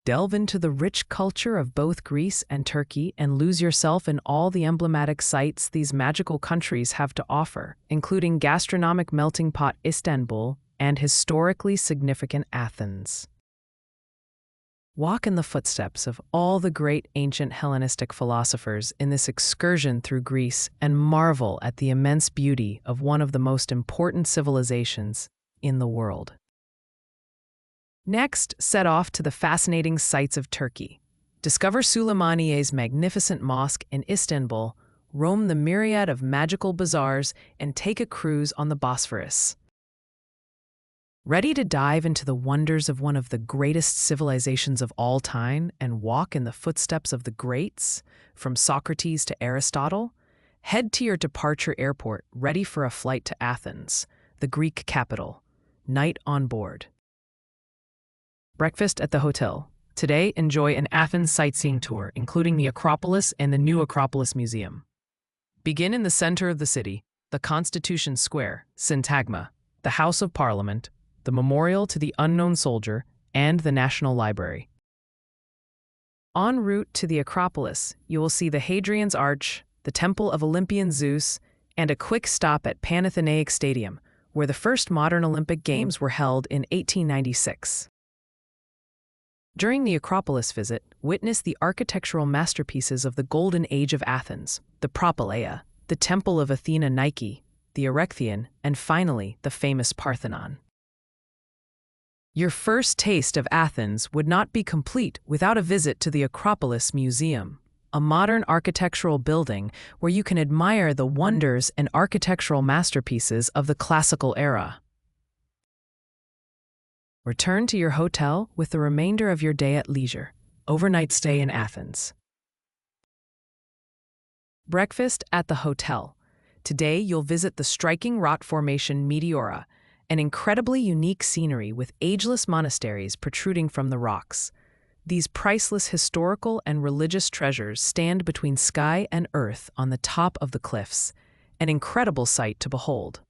Delve into the rich culture of both Greece and Turkey and lose yourself in all the emblematic sights these magical countries have to offer, including gastronomic melting pot Istanbul and historically significant Athens. Walk in the footsteps of all the great ancient Hellenistic philosophers in this excursion through Greece and marvel at the immense beauty of one of the most important civilizations in the world. Next, set off to the fascinating sights of Turkey. Discover Süleymaniye's magnificent mosque in Istanbul, roam the myriad of magical bazaars, and take a cruise on the Bosphorus. Ready to dive into the wonders of one of the greatest civilizations of all time and walk in the footsteps of the greats, from Socrates to Aristotle? Head to your departure airport, ready for a flight to Athens, the Greek capital. Night on board. Breakfast at the hotel. Today, enjoy an Athens sightseeing tour, including the Acropolis and the new Acropolis Museum. Begin in the center of the city, the Constitution Square, Syntagma, the House of Parliament, the Memorial to the Unknown Soldier, and the National Library. En route to the Acropolis, you will see the Hadrian's Arch, the Temple of Olympian Zeus, and a quick stop at Panathenaic Stadium, where the first modern Olympic Games were held in 1896. During the Acropolis visit, witness the architectural masterpieces of the Golden Age of Athens, the Propylaea, the Temple of Athena Nike, the Erechtheion, and finally, the famous Parthenon. Your first taste of Athens would not be complete without a visit to the Acropolis Museum, a modern architectural building where you can admire the wonders and architectural masterpieces of the classical era. Return to your hotel with the remainder of your day at leisure. Overnight stay in Athens. Breakfast at the hotel. Today you'll visit the striking rock formation Meteora, an incredibly unique scenery with ageless monasteries protruding from the rocks. These priceless historical and religious treasures stand between sky and earth on the top of the cliffs, an incredible sight to behold.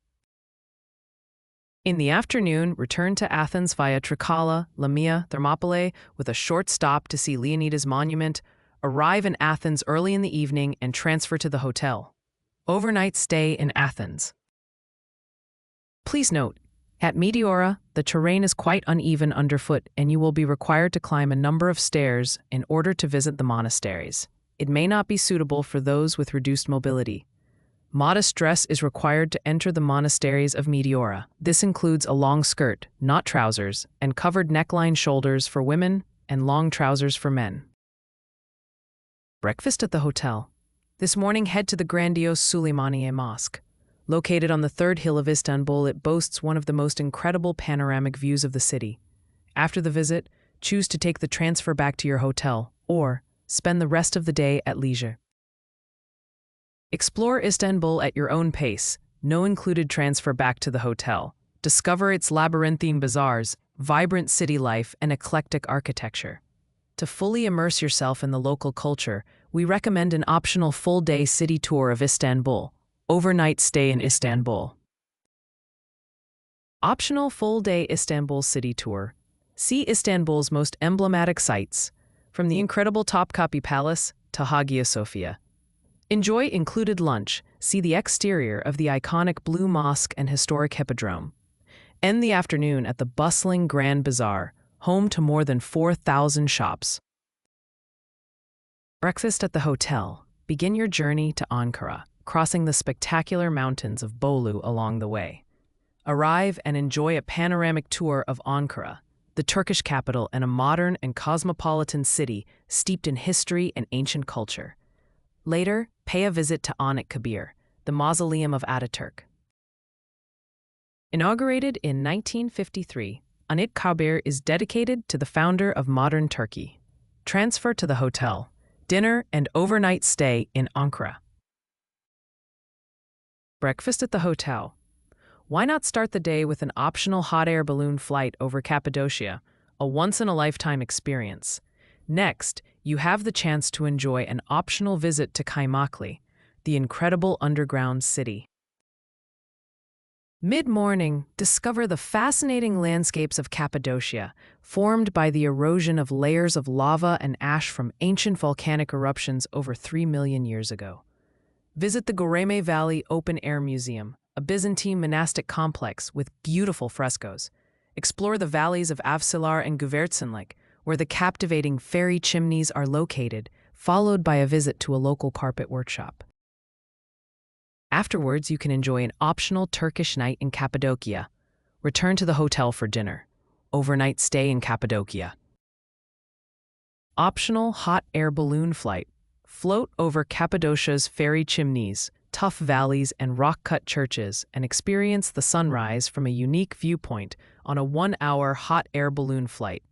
In the afternoon, return to Athens via Trikala, Lamia, Thermopylae with a short stop to see Leonidas Monument, arrive in Athens early in the evening and transfer to the hotel. Overnight stay in Athens. Please note, at Meteora, the terrain is quite uneven underfoot and you will be required to climb a number of stairs in order to visit the monasteries. It may not be suitable for those with reduced mobility. Modest dress is required to enter the monasteries of Meteora. This includes a long skirt, not trousers, and covered neckline shoulders for women and long trousers for men. Breakfast at the hotel. This morning, head to the grandiose Süleymaniye Mosque. Located on the third hill of Istanbul, it boasts one of the most incredible panoramic views of the city. After the visit, choose to take the transfer back to your hotel or spend the rest of the day at leisure. Explore Istanbul at your own pace, no included transfer back to the hotel. Discover its labyrinthine bazaars, vibrant city life, and eclectic architecture. To fully immerse yourself in the local culture, we recommend an optional full-day city tour of Istanbul. Overnight stay in Istanbul. Optional full-day Istanbul city tour. See Istanbul's most emblematic sights, from the incredible Topkapi Palace to Hagia Sophia. Enjoy included lunch, see the exterior of the iconic Blue Mosque and historic Hippodrome. End the afternoon at the bustling Grand Bazaar, home to more than 4,000 shops. Breakfast at the hotel. Begin your journey to Ankara, crossing the spectacular mountains of Bolu along the way. Arrive and enjoy a panoramic tour of Ankara, the Turkish capital and a modern and cosmopolitan city steeped in history and ancient culture. Later, pay a visit to Anıtkabir, the mausoleum of Ataturk. Inaugurated in 1953, Anıtkabir is dedicated to the founder of modern Turkey. Transfer to the hotel, dinner, and overnight stay in Ankara. Breakfast at the hotel. Why not start the day with an optional hot air balloon flight over Cappadocia, a once-in-a-lifetime experience? Next, you have the chance to enjoy an optional visit to Kaymakli, the incredible underground city. Mid-morning, discover the fascinating landscapes of Cappadocia, formed by the erosion of layers of lava and ash from ancient volcanic eruptions over 3 million years ago. Visit the Goreme Valley Open Air Museum, a Byzantine monastic complex with beautiful frescoes. Explore the valleys of Avcilar and Guvertsenlake, where the captivating fairy chimneys are located, followed by a visit to a local carpet workshop. Afterwards, you can enjoy an optional Turkish night in Cappadocia. Return to the hotel for dinner. Overnight stay in Cappadocia. Optional hot air balloon flight. Float over Cappadocia's fairy chimneys, tough valleys, and rock-cut churches and experience the sunrise from a unique viewpoint on a 1-hour hot air balloon flight.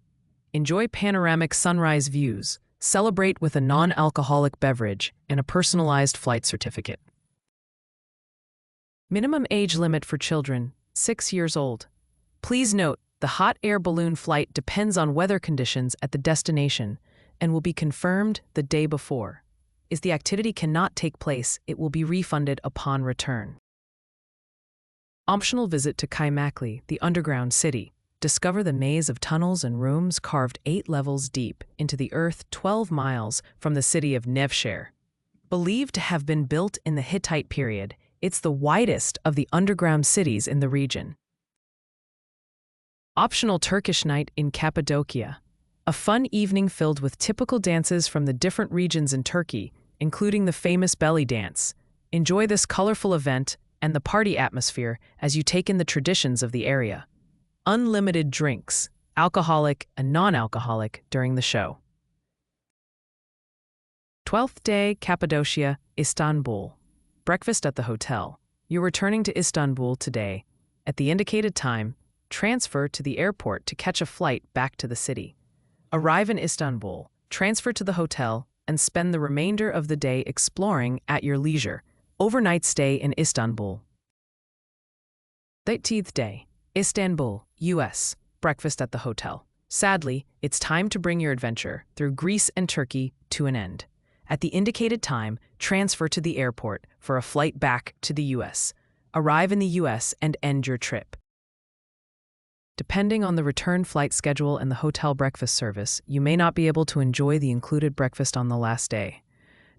Enjoy panoramic sunrise views, celebrate with a non-alcoholic beverage and a personalized flight certificate. Minimum age limit for children, 6 years old. Please note, the hot air balloon flight depends on weather conditions at the destination and will be confirmed the day before. If the activity cannot take place, it will be refunded upon return. Optional visit to Kwai, the underground city. Discover the maze of tunnels and rooms carved 8 levels deep into the earth 12 miles from the city of Nevşehir. Believed to have been built in the Hittite period, it's the widest of the underground cities in the region. Optional Turkish night in Cappadocia. A fun evening filled with typical dances from the different regions in Turkey, including the famous belly dance. Enjoy this colorful event and the party atmosphere as you take in the traditions of the area. Unlimited drinks, alcoholic and non-alcoholic, during the show. 12th day, Cappadocia, Istanbul. Breakfast at the hotel. You're returning to Istanbul today. At the indicated time, transfer to the airport to catch a flight back to the city. Arrive in Istanbul, transfer to the hotel, and spend the remainder of the day exploring at your leisure. Overnight stay in Istanbul. 13th day, Istanbul, US. Breakfast at the hotel. Sadly, it's time to bring your adventure through Greece and Turkey to an end. At the indicated time, transfer to the airport for a flight back to the US. Arrive in the US and end your trip. Depending on the return flight schedule and the hotel breakfast service, you may not be able to enjoy the included breakfast on the last day.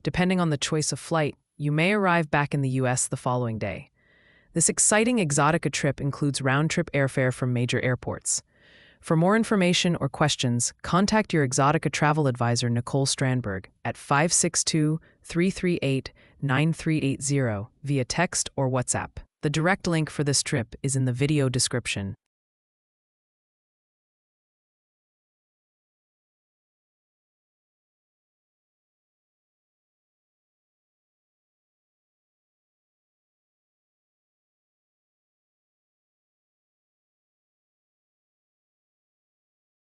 Depending on the choice of flight, you may arrive back in the US the following day. This exciting Exoticca trip includes round-trip airfare from major airports. For more information or questions, contact your Exoticca travel advisor Nicole Strandberg at 562-338-9380 via text or WhatsApp. The direct link for this trip is in the video description.